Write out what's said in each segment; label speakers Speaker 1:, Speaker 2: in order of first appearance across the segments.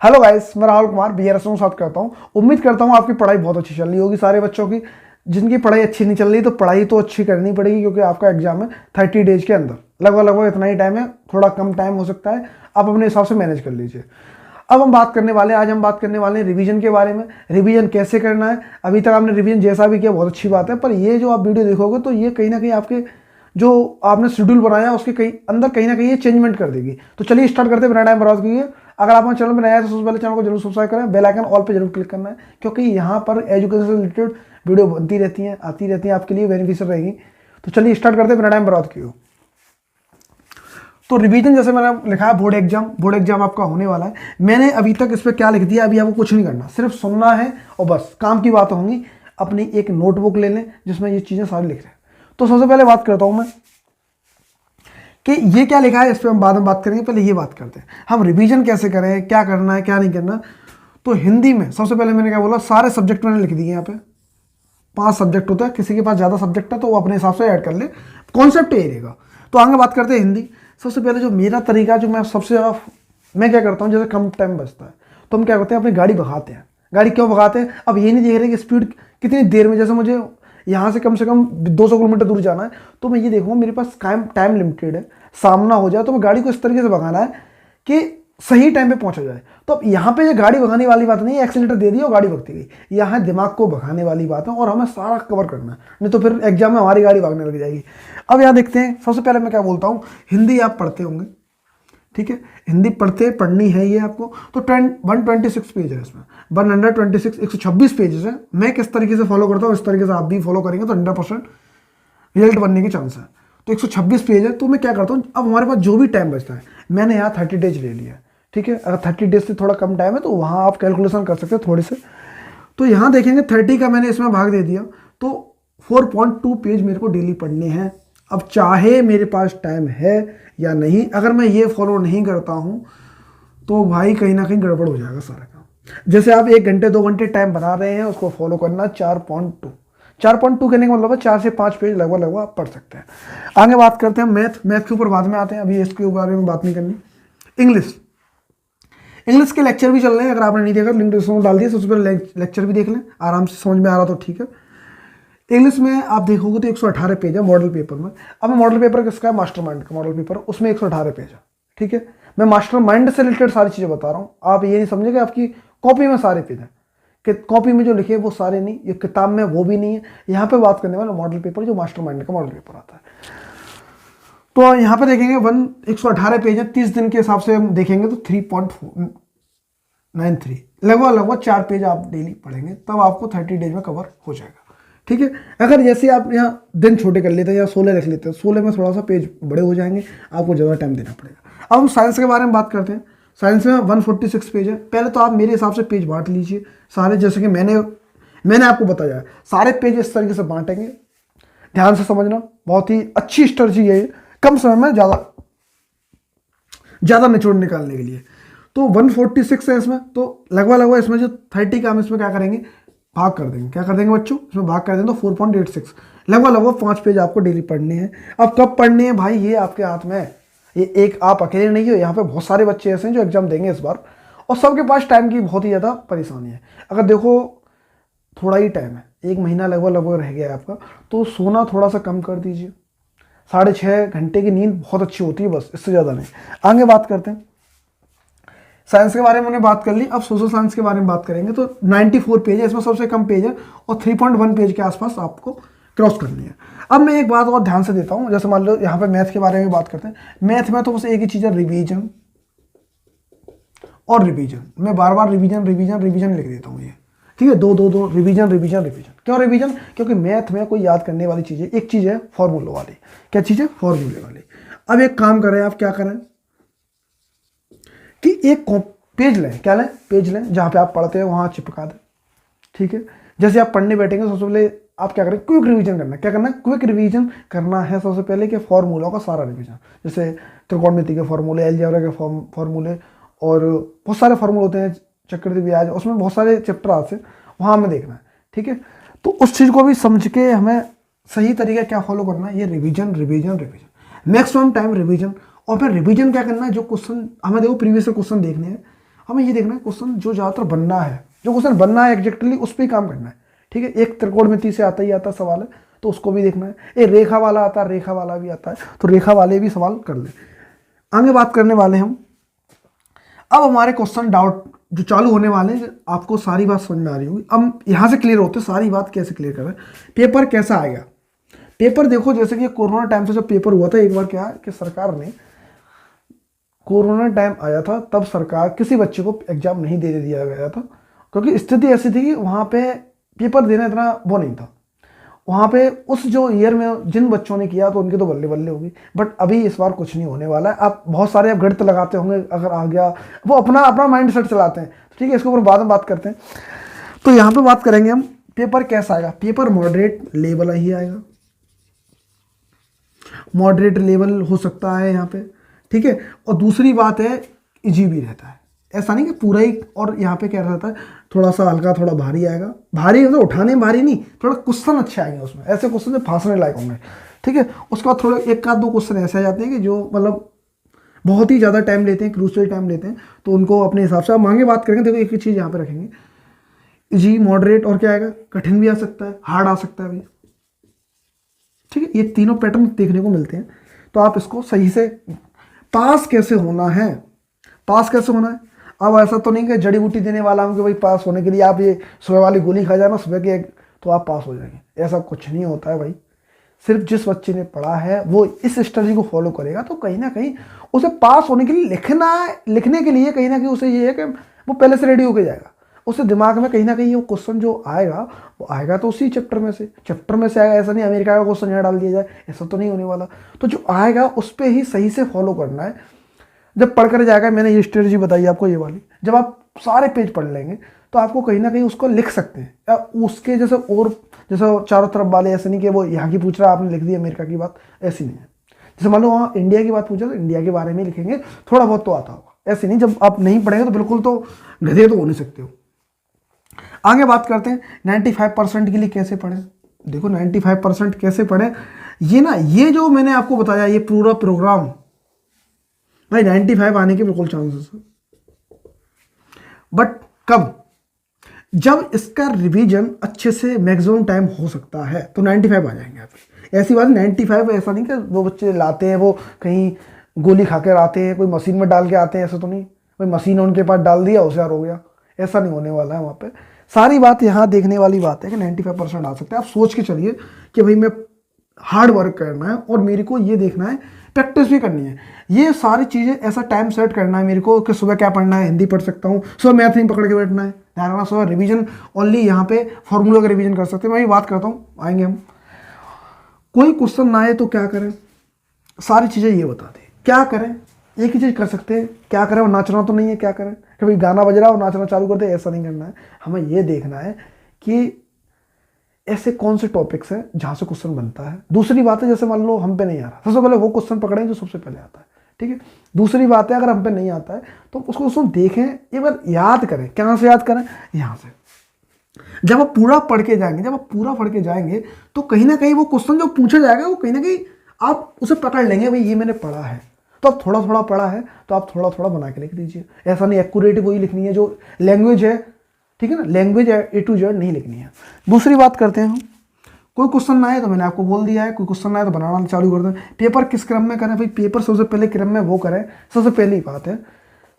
Speaker 1: Hello guys, मैं Rahul Kumar BRS के साथ करता हूँ। उम्मीद करता हूँ आपकी पढ़ाई बहुत अच्छी चल रही होगी। सारे बच्चों की जिनकी पढ़ाई अच्छी नहीं चल रही तो पढ़ाई तो अच्छी करनी पड़ेगी, क्योंकि आपका एग्जाम है 30 डेज के अंदर। लगभग इतना ही टाइम है, थोड़ा कम टाइम हो सकता है, आप अपने हिसाब से मैनेज कर लीजिए। अब हम बात करने वाले हैं, आज हम बात करने वाले हैं रिवीजन के बारे में। रिवीजन कैसे करना है। अभी तक आपने रिवीजन जैसा भी किया बहुत अच्छी बात है, पर ये जो आप वीडियो देखोगे तो ये कहीं ना कहीं आपके जो आपने शेड्यूल बनाया उसके कहीं ना कहीं ये चेंजमेंट कर देगी। तो चलिए स्टार्ट करते हैं बिना टाइम बर्बाद किए। अगर आप हमारे चैनल में नया है तो सबसे पहले चैनल को जरूर सब्सक्राइब करें, बेल आइकन ऑल पे जरूर क्लिक करना है, क्योंकि यहाँ पर एजुकेशन से रिलेटेड वीडियो बनती रहती हैं, आती रहती हैं, आपके लिए बेनिफिशियल रहेगी। तो चलिए स्टार्ट करते हैं बिना टाइम बर्बाद किए। तो रिवीजन जैसे मैंने लिखा है बोर्ड एग्जाम आपका होने वाला है। मैंने अभी तक इस पर क्या लिख दिया, अभी आपको कुछ नहीं करना, सिर्फ सुनना है और बस काम की बात होंगी। अपनी एक नोटबुक ले लें जिसमें ये चीज़ें सारी लिख रहे हैं। तो सबसे पहले बात करता हूँ मैं कि ये क्या लिखा है, इस पर हम बाद में बात करेंगे। पहले ये बात करते हैं हम रिवीजन कैसे करें, क्या करना है क्या नहीं करना। तो हिंदी में सबसे पहले मैंने क्या बोला, सारे सब्जेक्ट मैंने लिख दिए। यहाँ पे 5 सब्जेक्ट होता है, किसी के पास ज़्यादा सब्जेक्ट है तो वो अपने हिसाब से ऐड कर ले, कॉन्सेप्ट यही रहेगा। तो आगे बात करते हैं हिंदी। सबसे पहले जो मेरा तरीका, जो मैं सबसे ज़्यादा मैं क्या करता हूँ, जैसे कम टाइम बचता है तो हम क्या करते हैं, अपनी गाड़ी भगाते हैं। गाड़ी क्यों भगाते हैं, अब ये नहीं देख रहे कि स्पीड कितनी देर में, जैसे मुझे यहाँ से कम 200 किलोमीटर दूर जाना है तो मैं ये देखूँगा मेरे पास टाइम लिमिटेड है, सामना हो जाए तो मैं गाड़ी को इस तरीके से भगाना है कि सही टाइम पे पहुंचा जाए। तो अब यहाँ पे ये गाड़ी भगाने वाली बात नहीं है, एक्सीलेटर दे दिया और गाड़ी भगती गई, यहाँ दिमाग को भगाने वाली बात है और हमें सारा कवर करना है, नहीं तो फिर एग्जाम में हमारी गाड़ी भागने लग जाएगी। अब यहाँ देखते हैं, सबसे पहले मैं क्या बोलता हूँ, हिंदी आप पढ़ते होंगे, ठीक है, हिंदी पढ़नी है ये आपको। तो 126 पेज है इसमें, 126 126 पेजेस है। मैं किस तरीके से फॉलो करता हूँ इस तरीके से आप भी फॉलो करेंगे तो 100% रिजल्ट बनने के चांस है। तो 126 पेज है, तो मैं क्या करता हूँ, अब हमारे पास जो भी टाइम बचता है, मैंने यहाँ 30 डेज ले लिया, ठीक है। अगर 30 डेज से थोड़ा कम टाइम है तो वहाँ आप कैलकुलेशन कर सकते हैं थोड़े से। तो यहाँ देखेंगे 30 का मैंने इसमें भाग दे दिया, तो 4.2 पेज मेरे को डेली पढ़ने हैं। अब चाहे मेरे पास टाइम है या नहीं, अगर मैं ये फॉलो नहीं करता हूँ तो भाई कहीं ना कहीं गड़बड़ हो जाएगा सारा काम। जैसे आप 1 घंटे 2 घंटे टाइम बना रहे हैं, उसको फॉलो करना 4.2 कहने का मतलब है 4 से 5 पेज लगभग आप पढ़ सकते हैं। आगे बात करते हैं मैथ के ऊपर बाद में आते हैं, अभी इसके बारे में बात नहीं करनी। इंग्लिश के लेक्चर भी चल रहे हैं, अगर आपने नहीं देखा लिंक डिस्क्रिप्शन में डाल दिया, सबसे पहले लेक्चर भी देख लें, आराम से समझ में आ रहा तो ठीक है। इंग्लिश में आप देखोगे तो 118 पेज है मॉडल पेपर में। अब मॉडल पेपर किसका है, मास्टरमाइंड का मॉडल पेपर, उसमें 118 पेज है, ठीक है। मैं मास्टरमाइंड से रिलेटेड सारी चीज़ें बता रहा हूँ, आप ये नहीं समझे कि आपकी कॉपी में सारे पेज हैं, कि कॉपी में जो लिखे वो सारे नहीं, ये किताब में वो भी नहीं है। यहाँ पे बात करने वाला मॉडल पेपर, जो मास्टरमाइंड का मॉडल पेपर आता है। तो यहाँ पे देखेंगे 118 पेज है, 30 दिन के हिसाब से हम देखेंगे तो 3.93 लगभग 4 पेज आप डेली पढ़ेंगे, तब आपको 30 डेज में कवर हो जाएगा, ठीक है। अगर जैसे आप यहाँ दिन छोटे कर लेते हैं या 16 रख लेते हैं, 16 में थोड़ा सा पेज बड़े हो जाएंगे, आपको ज़्यादा टाइम देना पड़ेगा। अब हम साइंस के बारे में बात करते हैं। साइंस में 146 पेज है। पहले तो आप मेरे हिसाब से पेज बांट लीजिए सारे, जैसे कि मैंने आपको बताया, सारे पेज इस तरीके से बांटेंगे। ध्यान से समझना, बहुत ही अच्छी स्ट्रेटजी है, कम समय में ज़्यादा निचोड़ निकालने के लिए। तो 146 है इसमें, तो लगभग इसमें जो 30 का हम इसमें क्या करेंगे, भाग कर देंगे। क्या कर देंगे बच्चों, इसमें भाग कर देंगे तो 4.86 लगभग 5 पेज आपको डेली पढ़ने हैं। अब कब पढ़ने हैं भाई, ये आपके हाथ में है। ये एक आप अकेले नहीं हो, यहाँ पे बहुत सारे बच्चे ऐसे हैं जो एग्जाम देंगे इस बार, और सबके पास टाइम की बहुत ही ज़्यादा परेशानी है। अगर देखो थोड़ा ही टाइम है, 1 महीना लगभग रह गया है आपका, तो सोना थोड़ा सा कम कर दीजिए। 6.5 घंटे की नींद बहुत अच्छी होती है, बस इससे ज़्यादा नहीं। आगे बात करते हैं, साइंस के बारे में हमने बात कर ली। अब सोशल साइंस के बारे में बात करेंगे। तो 94 पेज है, इसमें सबसे कम पेज है और 3.1 पेज के आसपास आपको क्रॉस करनी है। अब मैं एक बात और ध्यान से देता हूँ, जैसे मान लो यहाँ पे मैथ के बारे में बात करते हैं। मैथ में तो बस एक ही चीज़ है, रिवीजन और रिवीजन। मैं बार बार रिवीजन लिख देता हूँ, ये ठीक है, दो रिवीजन। क्यों रिवीजन, क्योंकि मैथ में कोई याद करने वाली चीज़ है, एक चीज़ है फॉर्मूले वाली। क्या चीज़ है, फॉर्मूले वाली। अब एक काम करें, आप क्या करें कि एक पेज लें, क्या लें, पेज लें, जहाँ पे आप पढ़ते हैं वहाँ चिपका दें, ठीक है। जैसे आप पढ़ने बैठेंगे सबसे पहले आप क्या करें, क्विक रिवीजन करना है। क्या करना है, क्विक रिवीजन करना है सबसे पहले, कि फॉर्मूला का सारा रिवीजन, जैसे त्रिकोणमिति के फॉर्मूले, अलजेब्रा के फॉर्मूले, और बहुत सारे फॉर्मूले होते हैं, चक्रवृद्धि ब्याज, उसमें बहुत सारे चैप्टर आते हैं, वहाँ हमें देखना है, ठीक है। तो उस चीज़ को भी समझ के हमें सही तरीका क्या फॉलो करना है, ये रिवीजन मैक्सिमम टाइम रिवीजन। और फिर रिवीजन क्या करना है, जो क्वेश्चन हमें देखो प्रीवियस क्वेश्चन देखने हैं, हमें ये देखना है क्वेश्चन जो ज़्यादातर बनना है, जो क्वेश्चन बनना है एग्जैक्टली उस पर ही काम करना है। ठीक है, एक त्रिकोणमिति से आता ही आता सवाल है तो उसको भी देखना है। एक रेखा वाला आता है, रेखा वाला भी आता है, तो रेखा वाले भी सवाल कर ले। आगे बात करने वाले हम, अब हमारे क्वेश्चन डाउट जो चालू होने वाले हैं, आपको सारी बात समझ में आ रही होगी। अब यहाँ से क्लियर होते सारी बात कैसे क्लियर करें, पेपर कैसा आएगा। पेपर देखो, जैसे कि कोरोना टाइम से जब पेपर हुआ था, एक बार क्या है कि सरकार ने, कोरोना टाइम आया था तब सरकार किसी बच्चे को एग्जाम नहीं दे दिया गया था, क्योंकि स्थिति ऐसी थी कि वहाँ पे पेपर देना इतना वो नहीं था। वहाँ पे उस जो ईयर में जिन बच्चों ने किया तो उनकी तो बल्ले बल्ले होगी। बट अभी इस बार कुछ नहीं होने वाला है। आप बहुत सारे आप गणित लगाते होंगे, अगर आ गया वो अपना अपना माइंड सेट चलाते हैं। तो ठीक है, इसके ऊपर बाद में बात करते हैं। तो यहाँ पे बात करेंगे हम पेपर कैसा आएगा। पेपर मॉडरेट लेवल ही आएगा, मॉडरेट लेवल हो सकता है यहाँ पे। ठीक है, और दूसरी बात है इजी भी रहता है, ऐसा नहीं कि पूरा ही। और यहाँ पे क्या रहता है, थोड़ा सा हल्का थोड़ा भारी आएगा। भारी मतलब उठाने में भारी नहीं, थोड़ा क्वेश्चन अच्छे आएंगे उसमें, ऐसे क्वेश्चन जो फांसने लायक होंगे। ठीक है, उसके बाद थोड़े एक आध दो क्वेश्चन ऐसे आ जाते हैं कि जो मतलब बहुत ही ज़्यादा टाइम लेते हैं, क्रूशियल टाइम लेते हैं, तो उनको अपने हिसाब से आप आगे बात करेंगे। देखो एक ही चीज़ यहाँ पे रखेंगे, इजी, मॉडरेट और क्या आएगा, कठिन भी आ सकता है, हार्ड आ सकता है भैया। ठीक है, ये तीनों पैटर्न देखने को मिलते हैं। तो आप इसको सही से, पास कैसे होना है, पास कैसे होना है। अब ऐसा तो नहीं कि जड़ी बूटी देने वाला हूँ कि भाई पास होने के लिए आप ये सुबह वाली गोली खा जाना सुबह के तो आप पास हो जाएंगे, ऐसा कुछ नहीं होता है भाई। सिर्फ जिस बच्चे ने पढ़ा है वो इस स्ट्रेटजी को फॉलो करेगा तो कहीं ना कहीं उसे पास होने के लिए लिखने के लिए कहीं ना कहीं उसे ये है कि वो पहले से रेडी होकर जाएगा। उससे दिमाग में कहीं ना कहीं वो क्वेश्चन जो आएगा वो आएगा तो उसी चैप्टर में से आएगा। ऐसा नहीं अमेरिका का क्वेश्चन यहाँ डाल दिया जाए, ऐसा तो नहीं होने वाला। तो जो आएगा उस पर ही सही से फॉलो करना है। जब पढ़ कर जाएगा, मैंने ये स्ट्रेटजी बताई आपको ये वाली, जब आप सारे पेज पढ़ लेंगे तो आपको कहीं ना कहीं उसको लिख सकते हैं या उसके जैसे, और जैसे चारों तरफ वाले, ऐसे नहीं कि वो यहाँ की पूछ रहा है आपने लिख दी अमेरिका की बात, ऐसी नहीं है। जैसे मान लो वहाँ इंडिया की बात पूछा तो इंडिया के बारे में लिखेंगे, थोड़ा बहुत तो आता होगा, ऐसे नहीं। जब आप नहीं पढ़ेंगे तो बिल्कुल तो गधे तो हो नहीं सकते हो। आगे बात करते हैं 95% के लिए कैसे पढ़ें। देखो 95% कैसे पढ़ें, ये ना, ये जो मैंने आपको बताया ये पूरा प्रोग्राम भाई 95 आने के बिल्कुल चांसेस है। बट कब, जब इसका रिवीजन अच्छे से मैक्सिमम टाइम हो सकता है तो 95 आ जाएंगे आप। ऐसी बात 95 ऐसा नहीं कि वो बच्चे लाते हैं वो कहीं गोली खा कर आते हैं, कोई मशीन में डाल के आते हैं, ऐसा तो नहीं कोई मशीन उनके पास डाल दिया होशियार हो गया, ऐसा नहीं होने वाला है। वहाँ पे सारी बात यहाँ देखने वाली बात है कि 95% आ सकते हैं। आप सोच के चलिए कि भाई मैं हार्ड वर्क करना है और मेरे को ये देखना है, प्रैक्टिस भी करनी है, ये सारी चीज़ें ऐसा टाइम सेट करना है मेरे को कि सुबह क्या पढ़ना है, हिंदी पढ़ सकता हूँ, सुबह मैथ नहीं पकड़ के बैठना है, ध्यान रखना सुबह रिवीजन ओनली, यहाँ पे फॉर्मूला का रिवीजन कर सकते हैं। मैं ये बात करता हूँ, आएंगे हम। कोई क्वेश्चन ना आए तो क्या करें, सारी चीज़ें ये बताते हैं क्या करें। एक ही चीज़ कर सकते हैं, क्या करें, और नाचना तो नहीं है, क्या करें कि भाई गाना बज रहा है और नाचना चालू करते, ऐसा नहीं करना है। हमें ये देखना है कि ऐसे कौन से टॉपिक्स हैं जहाँ से क्वेश्चन बनता है। दूसरी बात है, जैसे मान लो हम पे नहीं आ रहा, सबसे पहले वो क्वेश्चन पकड़ें जो सबसे पहले आता है। ठीक है, दूसरी बात है अगर हम पे नहीं आता है तो उसको क्वेश्चन देखें, एक बार याद करें। कहाँ से याद करें, यहाँ से। जब आप पूरा पढ़ के जाएंगे, तो कहीं ना कहीं वो क्वेश्चन जो पूछा जाएगा वो कहीं ना कहीं आप उसे पकड़ लेंगे, भाई ये मैंने पढ़ा है। तो आप थोड़ा थोड़ा पढ़ा है तो आप थोड़ा थोड़ा बना के लिख दीजिए। ऐसा नहीं एक्यूरेट वही लिखनी है जो लैंग्वेज है, ठीक है ना, लैंग्वेज ए टू जेड नहीं लिखनी है। दूसरी बात करते हैं हम, कोई क्वेश्चन ना आए तो मैंने आपको बोल दिया है, कोई क्वेश्चन ना आए तो बनाना चालू कर दें। पेपर किस क्रम में करें, भाई पेपर सबसे पहले क्रम में वो करें, सबसे पहली बात है।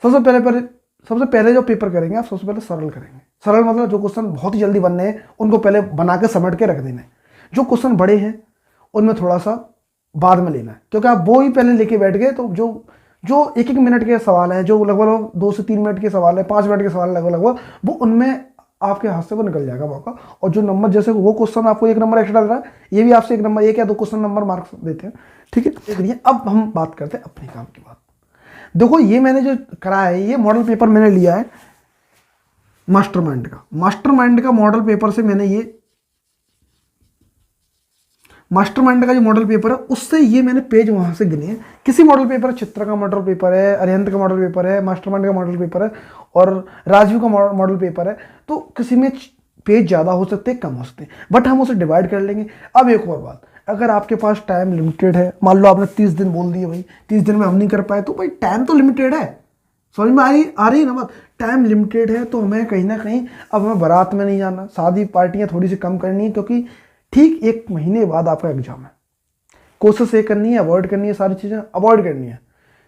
Speaker 1: सबसे पहले जो पेपर करेंगे आप सबसे पहले सरल करेंगे। सरल मतलब जो क्वेश्चन बहुत ही जल्दी बनने हैं उनको पहले बना के समेट के रख देना है। जो क्वेश्चन बड़े हैं उनमें थोड़ा सा बाद में लेना है, क्योंकि आप वो ही पहले लेके बैठ गए तो जो एक मिनट के सवाल है, जो लगभग 2 से 3 मिनट के सवाल है, 5 मिनट के सवाल लगभग वो उनमें आपके हाथ से वो निकल जाएगा मौका। और जो नंबर, जैसे वो क्वेश्चन आपको 1 नंबर एक्स्ट्रा दे रहा है, ये भी आपसे 1 या 2 क्वेश्चन नंबर मार्क्स देते हैं। ठीक है, देखिए अब हम बात करते हैं अपने काम की बात। देखो ये मैंने जो करा है, ये मॉडल पेपर मैंने लिया है मास्टरमाइंड का मॉडल पेपर से मैंने ये मास्टरमाइंड का जो मॉडल पेपर है उससे ये मैंने पेज वहां से गिने हैं। किसी मॉडल पेपर, चित्र का मॉडल पेपर है, अरिहंत का मॉडल पेपर है, मास्टरमाइंड का मॉडल पेपर है और राजवीर का मॉडल पेपर है, तो किसी में पेज ज़्यादा हो सकते हैं, कम हो सकते हैं, बट हम उसे डिवाइड कर लेंगे। अब एक और बात, अगर आपके पास टाइम लिमिटेड है, मान लो आपने 30 दिन बोल दिए, भाई 30 दिन में हम नहीं कर पाए, तो भाई टाइम तो लिमिटेड है, समझ में आ रही है ना बात। टाइम लिमिटेड है तो हमें कहीं ना कहीं अब हमें बारात में नहीं जाना, शादी पार्टियां थोड़ी सी कम करनी है, क्योंकि ठीक 1 महीने बाद आपका एग्जाम है। कोशिश ये करनी है, अवॉइड करनी है, सारी चीज़ें अवॉइड करनी है,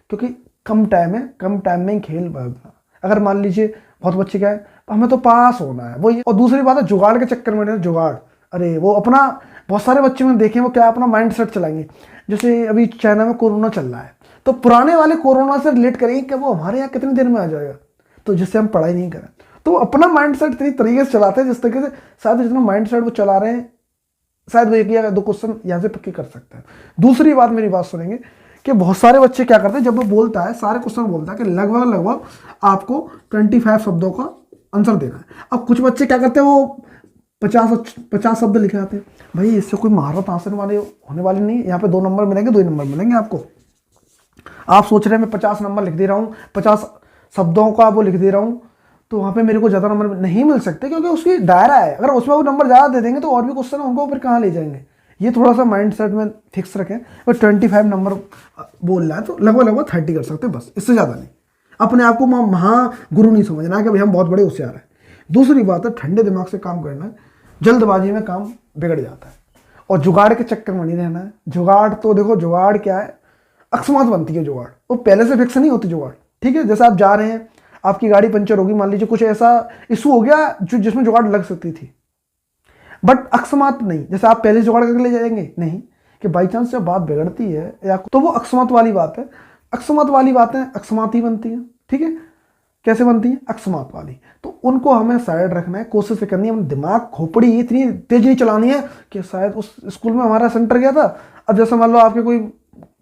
Speaker 1: क्योंकि कम टाइम है, कम टाइम में ही खेल भागना। अगर मान लीजिए बहुत बच्चे क्या है, हमें तो पास होना है वो, और दूसरी बात है जुगाड़ के चक्कर में, जुगाड़, अरे वो अपना, बहुत सारे बच्चे मैंने देखे वो क्या अपना माइंड सेट चलाएंगे। जैसे अभी चाइना में कोरोना चल रहा है, तो पुराने वाले कोरोना से रिलेट करेंगे कि वो हमारे यहाँ कितनी देर में आ जाएगा, तो जिससे हम पढ़ाई नहीं करें। तो अपना माइंड सेट इतनी तरीके से चलाते हैं जिस तरीके से शायद जितना माइंड सेट वो चला रहे हैं, शायद वो 1 या 2 क्वेश्चन यहाँ से पक्के कर सकते हैं। दूसरी बात, मेरी बात सुनेंगे कि बहुत सारे बच्चे क्या करते हैं, जब वो बोलता है सारे क्वेश्चन बोलता है कि लगभग आपको 25 शब्दों का आंसर देना है। अब कुछ बच्चे क्या करते हैं, वो 50 शब्द लिखे आते हैं। भाई इससे कोई महारत हासिल होने वाली नहीं। यहाँ पे 2 नंबर मिलेंगे, 2 नंबर मिलेंगे आपको। आप सोच रहे हैं मैं 50 नंबर लिख दे रहा हूँ, 50 शब्दों का वो लिख दे रहा हूँ, तो वहाँ पे मेरे को ज़्यादा नंबर नहीं मिल सकते, क्योंकि उसकी दायरा है। अगर उसमें वो नंबर ज़्यादा दे देंगे तो और भी क्वेश्चन उनको फिर कहाँ ले जाएंगे। ये थोड़ा सा माइंड सेट में फिक्स रखें। और 25 नंबर बोल रहा है तो लगभग 30 कर सकते हैं, बस, इससे ज़्यादा नहीं। अपने आप को महागुरु नहीं समझना कि भाई हम बहुत बड़े होशियार हैं। दूसरी बात है, ठंडे दिमाग से काम करना है। जल्दबाजी में काम बिगड़ जाता है, और जुगाड़ के चक्कर में नहीं रहना है। जुगाड़ तो देखो, जुगाड़ क्या है, अकस्मात बनती है जुगाड़, वो पहले से फिक्स नहीं होती जुगाड़। ठीक है, जैसे आप जा रहे हैं, आपकी गाड़ी पंचर होगी, मान लीजिए कुछ ऐसा इशू हो गया जिसमें जुगाड़ लग सकती थी, बट अकस्मात नहीं। जैसे आप पहले जुगाड़ करके ले जाएंगे नहीं, कि बाई चांस जब बात बिगड़ती है या तो वो अकस्मात वाली बात है। अकस्मात वाली बातें अकस्मात ही बनती हैं। ठीक है, कैसे बनती है, अकस्मात वाली, तो उनको हमें साइड रखना है, कोशिश करनी है। दिमाग खोपड़ी इतनी तेज नहीं चलानी है कि शायद उस स्कूल में हमारा सेंटर गया था, अब जैसे मान लो आपके कोई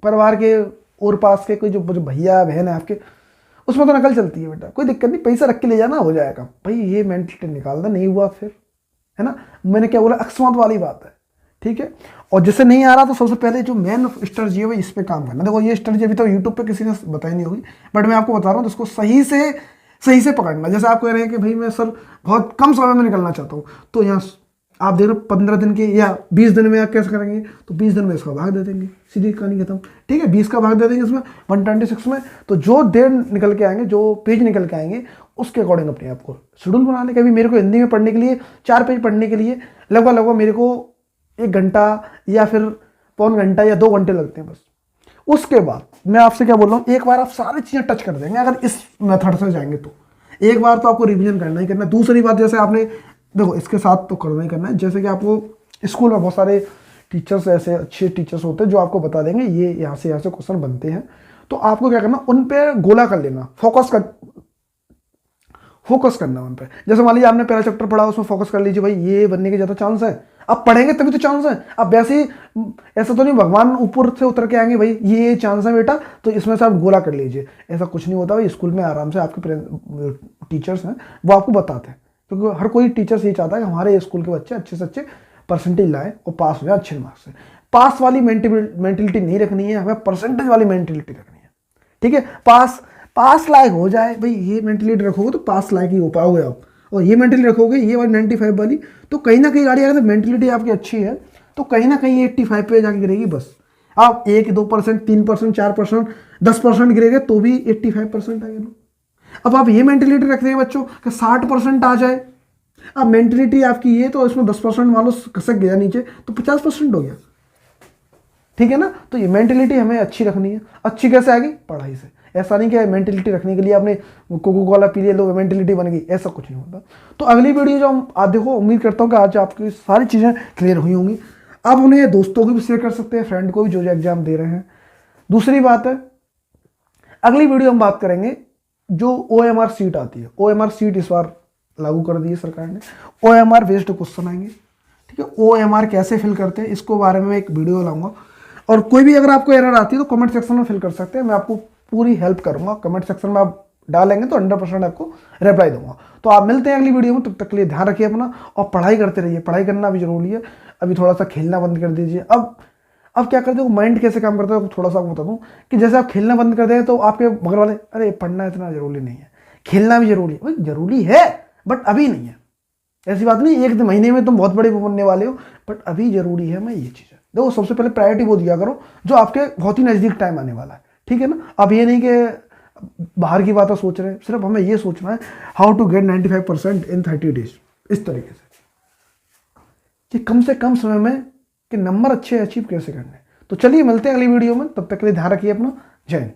Speaker 1: परिवार के और पास के कोई जो भैया बहन है आपके, उसमें तो नकल चलती है, बेटा कोई दिक्कत नहीं, पैसा रख के ले जाना, हो जाएगा। भाई ये मेंटलिटी निकालना नहीं हुआ फिर, है ना। मैंने क्या बोला, अकस्मात वाली बात है। ठीक है, और जिससे नहीं आ रहा तो सबसे पहले जो मेन स्ट्रेटजी है वो इस पे काम करना। देखो ये स्ट्रेटजी अभी तो यूट्यूब पे किसी ने बताई नहीं होगी, बट मैं आपको बता रहा हूँ, तो इसको सही से पकड़ना। जैसे आप कह रहे हैं कि भाई मैं सर बहुत कम समय में निकलना चाहता हूँ, तो यहाँ आप देख रहे हो 15 दिन के या 20 दिन में आप कैसे करेंगे, तो 20 दिन में इसका भाग दे देंगे, सीधी कहानी खत्म। ठीक है, 20 का भाग दे देंगे इसमें 126 में, तो जो देर निकल के आएंगे, जो पेज निकल के आएंगे, उसके अकॉर्डिंग अपने आप को शेड्यूल बना लें। कभी मेरे को हिंदी में पढ़ने के लिए 4 पेज पढ़ने के लिए लगभग मेरे को 1 घंटा या फिर पौन घंटा या 2 घंटे लगते हैं बस। उसके बाद मैं आपसे क्या बोल रहा हूँ, एक बार आप सारी चीज़ें टच कर देंगे अगर इस मेथड से जाएंगे तो। एक बार तो आपको रिवीजन करना ही करना है। दूसरी बात, जैसे आपने देखो इसके साथ तो करना ही करना है, जैसे कि आपको स्कूल में बहुत सारे टीचर्स, ऐसे अच्छे टीचर्स होते हैं जो आपको बता देंगे ये यहाँ से क्वेश्चन बनते हैं, तो आपको क्या करना, उन पे गोला कर लेना, फोकस करना उन पे। जैसे मान लीजिए आपने पहला चैप्टर पढ़ा, उसमें फोकस कर लीजिए, भाई ये बनने के ज़्यादा चांस है। आप पढ़ेंगे तभी तो चांस है। अब वैसे ही ऐसा तो नहीं भगवान ऊपर से उतर के आएंगे, भाई ये चांस है बेटा तो इसमें से आप गोला कर लीजिए, ऐसा कुछ नहीं होता। भाई स्कूल में आराम से आपके टीचर्स हैं वो आपको बताते हैं, क्योंकि हर कोई टीचर्स ये चाहता है कि हमारे स्कूल के बच्चे अच्छे से अच्छे परसेंटेज लाए और पास हो जाए अच्छे मार्क्स से। पास वाली मेंटेलिटी नहीं रखनी है, हमें परसेंटेज वाली मेंटेलिटी रखनी है। ठीक है, पास लायक हो जाए, भाई ये मेंटेलिटी रखोगे तो पास लायक ही हो पाओगे आप। और ये मेंटेलिटी रखोगे, ये वाली 95 वाली, तो कहीं ना कहीं गाड़ी अगर मेंटेलिटी आपकी अच्छी है तो कहीं ना कहीं 85 पे जाके गिरेगी। बस आप 1-2%, 3%, 4%, 10% गिरेगा तो भी 85% आएगा। अब आप ये मेंटेलिटी रखते हैं बच्चों कि 60% आ जाए, अब मेंटेलिटी आपकी ये, तो इसमें 10% मान लो खसक गया नीचे तो 50% हो गया। ठीक है ना, तो ये मेंटेलिटी हमें अच्छी रखनी है। अच्छी कैसे आएगी, पढ़ाई से। ऐसा नहीं कि मेंटेलिटी रखने के लिए आपने कोको कोला पी लिया लो मेंटेलिटी बन गई, ऐसा कुछ नहीं होता। तो अगली वीडियो जो हम आज देखो, उम्मीद करता हूँ कि आज आपकी सारी चीज़ें क्लियर हुई होंगी। आप उन्हें दोस्तों को भी शेयर कर सकते हैं, फ्रेंड को भी जो एग्जाम दे रहे हैं। दूसरी बात है, अगली वीडियो हम बात करेंगे जो OMR सीट आती है। OMR सीट इस बार लागू कर दी है सरकार ने, OMR बेस्ड क्वेश्चन आएंगे। ठीक है, OMR कैसे फिल करते हैं इसको बारे में एक वीडियो लाऊंगा। और कोई भी अगर आपको एरर आती है तो कमेंट सेक्शन में फिल कर सकते हैं, मैं आपको पूरी हेल्प करूंगा। कमेंट सेक्शन में आप डालेंगे तो 100% आपको रिप्लाई दूंगा। तो आप मिलते हैं अगली वीडियो में, तब तक के लिए ध्यान रखिए अपना और पढ़ाई करते रहिए। पढ़ाई करना भी जरूरी है। अभी थोड़ा सा खेलना बंद कर दीजिए। अब क्या करते हो, माइंड कैसे काम करता है थोड़ा सा आपको बता दूं कि जैसे आप खेलना बंद कर दें तो आपके बगल वाले, अरे पढ़ना इतना जरूरी नहीं है, खेलना भी जरूरी है। भाई जरूरी है बट अभी नहीं है, ऐसी बात नहीं 1 महीने में तुम बहुत बड़े बनने वाले हो, बट अभी जरूरी है। मैं ये चीज़ है, देखो सबसे पहले प्रायोरिटी वो दिया करो जो आपके बहुत ही नज़दीक टाइम आने वाला है। ठीक है ना, अब ये नहीं कि बाहर की बातें सोच रहे हैं, सिर्फ हमें ये सोचना है how to get 95% in 30 days, इस तरीके से कि कम से कम समय में कि नंबर अच्छे अचीव कैसे करने हैं। तो चलिए मिलते हैं अगली वीडियो में, तब तक के लिए ध्यान रखिए अपना। जय हिंद।